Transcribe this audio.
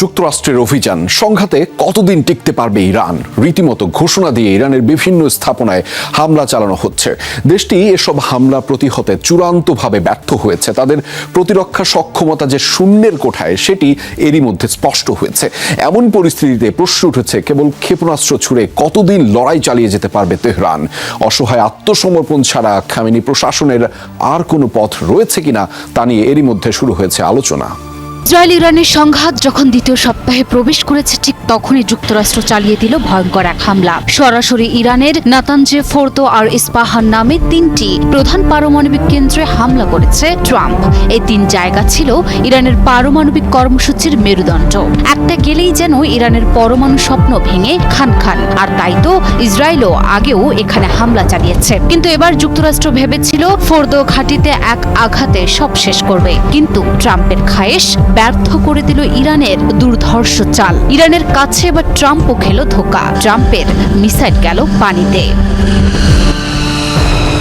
যুক্তরাষ্ট্রের অভিযান সংঘাতে কতদিন টিকতে পারবে ইরান? রীতিমতো ঘোষণা দিয়ে ইরানের বিভিন্ন স্থাপনায় হামলা চালানো হচ্ছে। দেশটি এসব হামলা প্রতিহতে চূড়ান্তভাবে ব্যর্থ হয়েছে। তাদের প্রতিরক্ষা সক্ষমতা যে শূন্যের কোঠায় সেটি এরই মধ্যে স্পষ্ট হয়েছে। এমন পরিস্থিতিতে প্রশ্ন উঠেছে, কেবল ক্ষেপণাস্ত্র ছুড়ে কতদিন লড়াই চালিয়ে যেতে পারবে তেহরান? অসহায় আত্মসমর্পণ ছাড়া খামেনি প্রশাসনের আর কোনো পথ রয়েছে কিনা তা নিয়ে এরই মধ্যে শুরু হয়েছে আলোচনা। ইসরায়েল ইরানের সংঘাত যখন দ্বিতীয় সপ্তাহে প্রবেশ করেছে, ঠিক তখনই যুক্তরাষ্ট্র চালিয়ে দিল ভয়ঙ্কর এক হামলা। সরাসরি ইরানের নাতানজে, ফোর্দো আর ইস্পাহান নামে তিনটি প্রধান পারমাণবিক কেন্দ্রে হামলা করেছে ট্রাম্প। এই তিন জায়গা ছিল ইরানের পারমাণবিক কর্মসূচির মেরুদণ্ড। একটা গেলেই যেন ইরানের পরমাণু স্বপ্ন ভেঙে খান খান। আর তাই তো ইসরায়েলও আগেও এখানে হামলা চালিয়েছে। কিন্তু এবার যুক্তরাষ্ট্র ভেবেছিল ফোর্দো ঘাঁটিতে এক আঘাতে সব শেষ করবে, কিন্তু ট্রাম্পের খায়েশ ব্যর্থ করে দিল ইরানের দুর্ধর্ষ চাল। ইরানের কাছে এবার ট্রাম্পও খেল ধোঁকা। ট্রাম্পের মিসাইল গেল পানিতে।